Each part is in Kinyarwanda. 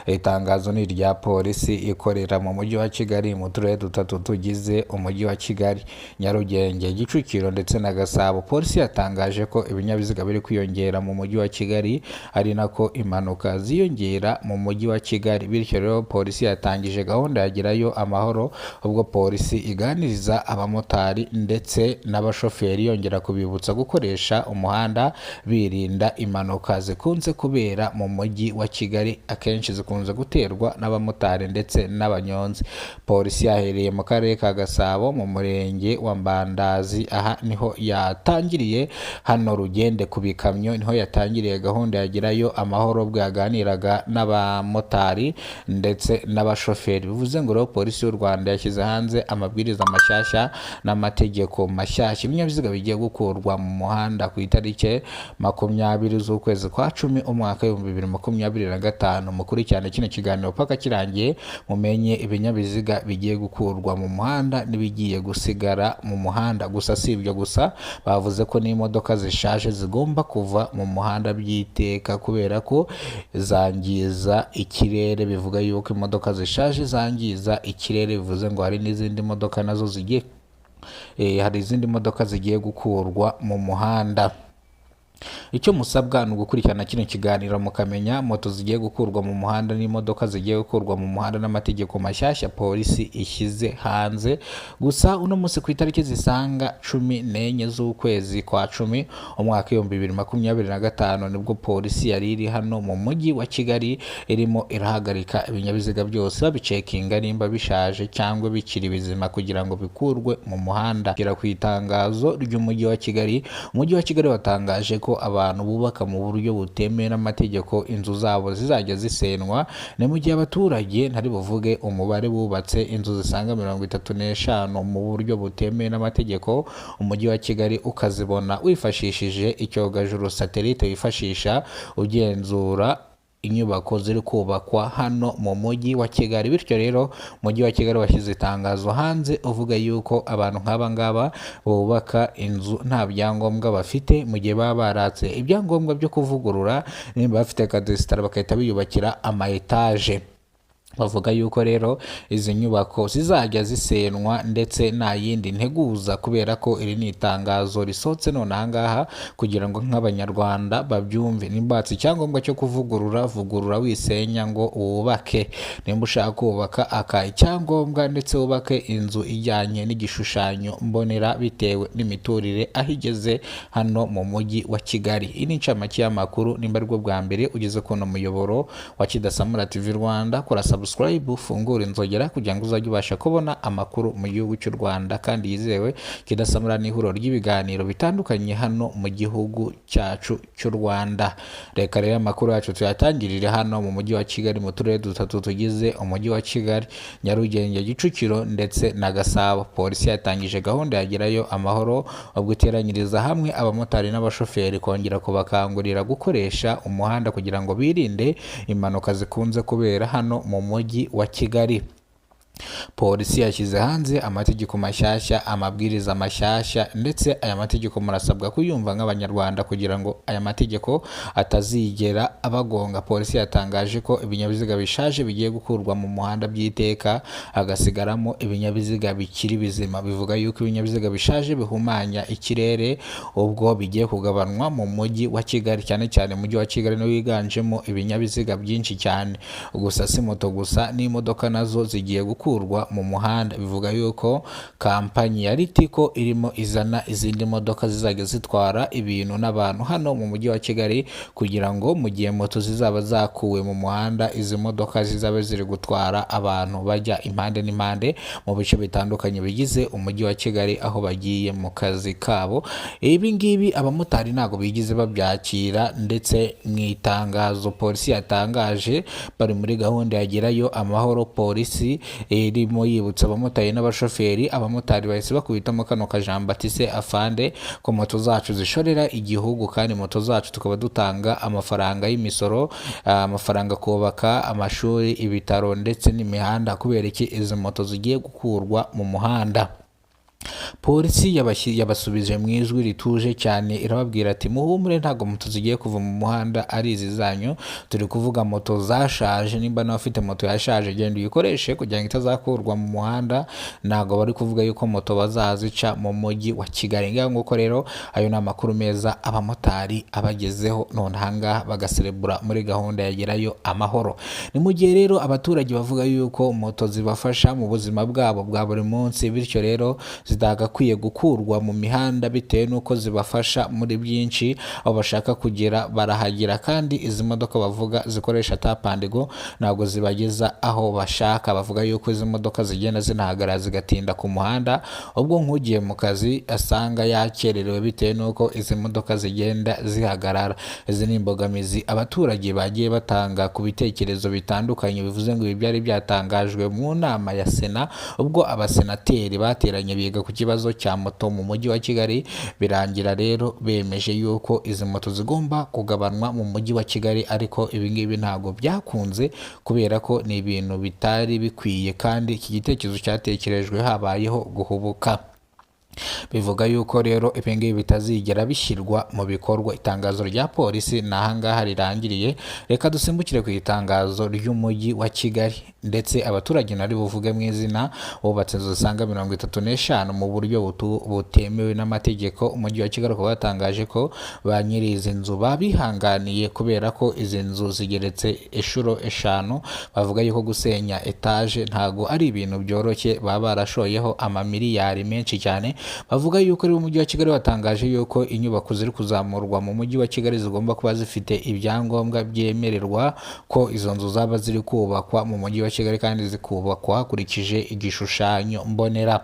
itangazo ni irya polisi ikorera mu mujyi wa Kigali mu turere dutatu tugize umujyi wa Kigali, Nyarugenge, Kicukiro ndetse na Gasabo. Polisi yatangaje ko ibinyabiziga biri kwiyongera mu mujyi wa Kigali ari nako impanuka ziyongera mu mujyi wa Kigali. Bityo rero polisi yatangije gahunda ya Gerayo Amahoro, ubwo polisi iganiriza abamotari ndetse n'abashoferi yongera kubibutsa gukoresha umuhanda birinda impanuka zikunze kubera mu mujyi wa Kigali, akenshi zikunze guterwa n'abamotari ndetse n'abanyonzi. Polisi yahereye mu karere ka Gasabo mu murenge wa Mbandazi, aha niho yatangiriye hano Rugende ku bikamyo, niho yatangiriye gahunda ya Gerayo Amahoro, bwo yaganiraga n'abamotari ndetse n'abashoferi. Bivuze ngo rero polisi y'u Rwanda yashyize hanze amabwiriza mashyashya n'amategeko mashyashya. Ibinyabiziga bigiye gukurwa mu muhanda ku itariki 20 z'ukwezi kwa 10 umwaka 2025. Mukurikirane kino kiganiro paka kirangiye mumenye ibinyabiziga bigiye gukurwa mu muhanda n'ibigiye gusigara mu muhanda. Gusa si ibyo gusa, bavuze ko n'imodoka zishaje zigomba kuva mu muhanda by'iteka kubera ko zangiza ikirere. Bivuga yuko imodoka zishaje zangiza ikirere, bivuze ngo hari n'izindi modoka nazo zigiye gukurwa mu muhanda. Icyo musabwa ni ugukurikirana kino kiganiro mukamenya moto zigiye gukurwa mu muhanda n'imodoka zigiye gukurwa mu muhanda n'amategeko mashyashya polisi ishyize hanze. Gusa uno munsi ku itariki zisanga 14 z'ukwezi kwa 10 umwaka 2025 nibwo polisi yari iri hano mu mujyi wa Kigali irimo irahagarika ibinyabiziga byose babicekinga nimba bishaje cyangwa bikiri bizima kugira ngo bikurwe mu muhanda. Kira ku itangazo ry'umujyi wa Kigali, umujyi wa Kigali watangaje ko abantu bubaka mu buryo butemewe n'amategeko inzu zabo zizajya zisenwa. Ni mu gihe abaturage ntari buvuge umubare bubatse inzu zisaga 35 mu buryo butemewe n'amategeko, umujyi wa Kigali ukazibona wifashishije icyogajuru satellite wifashisha ugenzura inyubako ziri kubakwa hano mu mujyi wa Kigali. Bityo rero umujyi wa Kigali washyize itangazo hanze uvuga yuko abantu nk'aba ngaba bubaka inzu nta byangombwa bafite, mu gihe baba baratse ibyangombwa byo kuvugurura, nimba bafite kadesitara bakahita biyubakira ama etaje. Bavuga yuko rero izi nyubako zizajya zisenwa ndetse nta yindi nteguza, kubera ko iri ni itangazo risohotse none ahangaha kugira ngo nk'abanyarwanda babyumve. Nimbatse icyangombwa cyo vugurura wisenya ngo wubake. Nimba ushaka kubaka aka icyangombwa ndetse wubake inzu ijyanye n'igishushanyo mbonera bitewe n'imiturire ahigeze hano mu mujyi wa Kigali. Iyi ni incamake y'amakuru. Nimba aribwo bwa mbere ugeze kuno muyoboro wa Kidasamura TV Rwanda, kora subscribe, ufungura inzogera kugira ngo uzajye ubasha kubona amakuru mu gihugu cy'u Rwanda kandi yizewe. Kidasamura ni ihuriro ry'ibiganiro bitandukanye hano mu gihugu cyacu cy'u Rwanda. Reka rero amakuru yacu tuyatangirire hano mu mujyi wa Kigali mu turere dutatu tugize umujyi wa Kigali, Nyarugenge, Kicukiro ndetse na Gasabo. Polisi yatangije gahunda ya Gerayo Amahoro, ubwo iteranyiriza hamwe abamotari n'abashoferi kongera kubakangurira gukoresha umuhanda kugira ngo birinde impanuka zikunze kubera hano mu mujyi wa Kigali. Polisi yashyize hanze amategeko mashyashya, amabwiriza mashyashya, ndetse aya mategeko murasabwa kuyumva nk'abanyarwanda kugira ngo aya mategeko atazigera abagonga. Polisi yatangaje ko ibinyabiziga bishaje bigiye gukurwa mu muhanda by'iteka, hagasigaramo ibinyabiziga bikiri bizima. Bivuga yuko ibinyabiziga bishaje bihumanya ikirere, ubwo bigiye kugabanwa mu mujyi wa Kigali. Cyane cyane umujyi wa Kigali niwo wiganjemo ibinyabiziga byinshi cyane. Gusa si moto gusa, n'imodoka nazo zigiye gukurwa mu muhanda. Bivuga yuko kampanyi ya Ritiko irimo izana izindi modoka zizajya zitwara ibintu n'abantu hano mu mujyi wa Kigali, kugira ngo mu gihe moto zizaba zakuwe mu muhanda, izi modoka zizabe ziri gutwara abantu bajya impande n'impande mu bice bitandukanye bigize umujyi wa Kigali aho bagiye mu kazi kabo. Ibi ngibi abamotari ntago bigize babyakira, ndetse mu itangazo polisi yatangaje bari muri gahunda ya Gerayo Amahoro, polisi irimo yibutsa abamotari n'abashoferi. Abamotari bahise bakubitamo kano kajambo ati se afande, ko moto zacu zishorera igihugu kandi moto zacu tukaba dutanga amafaranga y'imisoro, amafaranga kubaka amashuri, ibitaro ndetse n'imihanda, kubera iki izi moto zigiye gukurwa mu muhanda? polisi yabasubije mu ijwi rituje cyane irababwira ati muhumure ntabwo moto zigiye kuva mu muhanda ari izi zanyu, turi kuvuga moto zashaje, nimba nawe ufite moto yashaje genda uyikoreshe kugira ngo itazakurwa mu muhanda, ntabwo bari kuvuga yuko moto bazazica mu mujyi wa Kigali. Ngaho nguko rero ayo ni amakuru meza abamotari abagezeho none ahangaha bagaserebura muri gahunda ya Gerayo Amahoro. Ni mu gihe rero abaturage bavuga yuko moto zibafasha mu buzima bwabo bwa buri munsi, bityo rero zitagakwiye gukurwa mu mihanda bitewe n'uko zibafasha muri byinshi, aho bashaka kugera barahagera, kandi izi modoka bavuga zikoresha tapandigo ntabwo zibageza aho bashaka. Bavuga yuko izi modoka zigenda zinahagarara zigatinda ku muhanda, ubwo nk'ugiye mu kazi asanga yakererewe bitewe n'uko izi modoka zigenda zihagarara. Izi ni imbogamizi abaturage bagiye batanga ku bitekerezo bitandukanye, bivuze ngo ibi byari byatangajwe mu nama ya Sena ubwo abasenateri bateranye biga ku kibazo cya moto mu mujyi wa Kigali, birangira rero bemeje yuko izi moto zigomba kugabanwa mu mujyi wa Kigali, ariko ibi ngibi ntabwo byakunze kubera ko ni ibintu bitari bikwiye, kandi iki gitekerezo cyatekerejwe habayeho guhubuka. Bivuga yuko rero ibingibi bitazigera bishyirwa mu bikorwa. Itangazo rya polisi ni ahangaha rirangiriye. Reka dusimbukire ku itangazo ry'umujyi wa Kigali, ndetse abaturage nari buvuge mu izina bubatse inzu zisaga 35 mu buryo butemewe n'amategeko. Umujyi wa Kigali ukaba watangaje ko ba nyiri izi nzu babihanganiye kubera ko izi nzu zigeretse inshuro 5. Bavuga yuko gusenya etaje ntago ari ibintu byoroshye, baba barashoyeho amamiliyari menshi cyane. Bavuga yuko ari umujyi wa Kigali watangaje yuko inyubako ziri kuzamurwa mu mujyi wa Kigali zigomba kuba zifite ibyangombwa byemererwa ko izo nzu zaba ziri kubakwa mu mujyi wa Kigali, kandi zikubakwa hakurikije igishushanyo mbonera.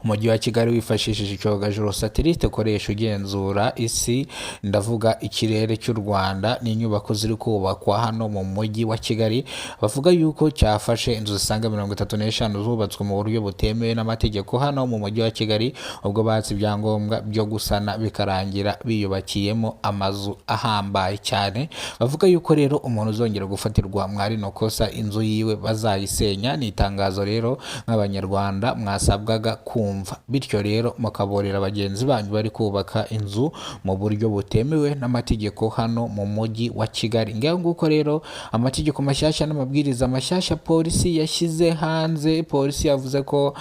Umujyi wa Kigali wifashishije icyogajuru satellite ukoresha ugenzura isi, ndavuga ikirere cy'u Rwanda, n'inyubako ziri kubakwa hano mu mujyi wa Kigali. Bavuga yuko cyafashe inzu zisaga 35 zubatswe mu buryo butemewe n'amategeko hano mu mujyi wa Kigali, ubwo batse ibyangombwa byo gusana bikarangira biyubakiyemo amazu ahambaye cyane. Bavuga yuko rero umuntu uzongera gufatirwa mwari no kosa inzu yiwe bazayisenya. Ni itangazo rero nk'abanyarwanda mwasabwaga kumva, bityo rero mukaborera bagenzi banyu bari kubaka inzu mu buryo butemewe n'amategeko hano mu mujyi wa Kigali. Ngaho nguko rero amategeko mashyashya n'amabwiriza mashyashya polisi yashyize hanze. Polisi yavuze ko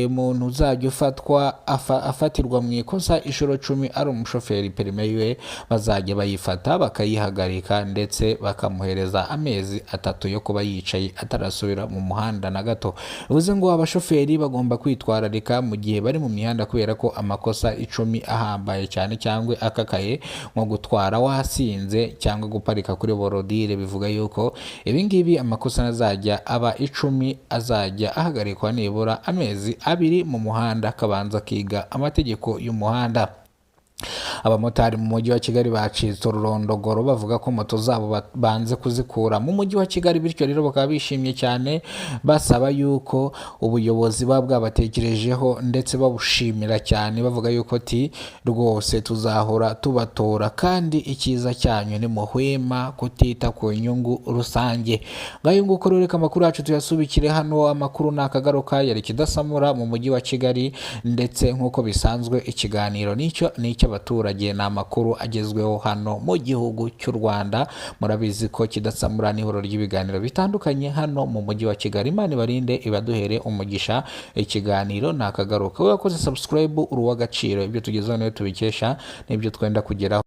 umuntu uzajya ufatwa afatirwa mu ikosa inshuro 10 ari umushoferi perime yiwe bazajya bayifata bakayihagarika, ndetse bakamuhereza amezi 3 yo kuba yicaye atarasubira mu muhanda na gato. Bivuze ngo abashoferi bagomba kwitwara mu gihe bari mu mihanda, kubera ko amakosa 10 ahambaye cyane cyangwa akakaye nko gutwara wasinze cyangwa guparika kuri borodire, bivuga yuko ibi ngibi amakosa azajya aba 10 azajya ahagarikwa nibura amezi 2 mu muhanda, akabanza kiga amategeko y'umuhanda. Abamotari mu mujyi wa Kigali bacitse ururondogoro bavuga ko moto zabo banze kuzikura mu mujyi wa Kigali, bityo rero bakaba bishimye cyane basaba yuko ubuyobozi bwabatekerejeho, ndetse babushimira cyane bavuga yuko rwose tuzahora tubatora, kandi icyiza cyanyu ni muhwema kutita ku nyungu rusange. Ngayo nguko rero reka amakuru yacu tuyasubikire hano. Amakuru nakagaruka yari Kidasamura mu mujyi wa Kigali, ndetse nk'uko bisanzwe ikiganiro nicyo abaturage ni amakuru agezweho hano mu gihugu cy'u Rwanda. Murabizi ko Kidasamura ni ihuriro ry'ibiganiro bitandukanye hano mu mujyi wa Kigali. Imana ibarinde ibaduhere umugisha. Ikiganiro nakagaruka. Wakoze subscribe uri uw'agaciro. Ibyo tugezeho niyo tubikesha n'ibyo twenda kugeraho.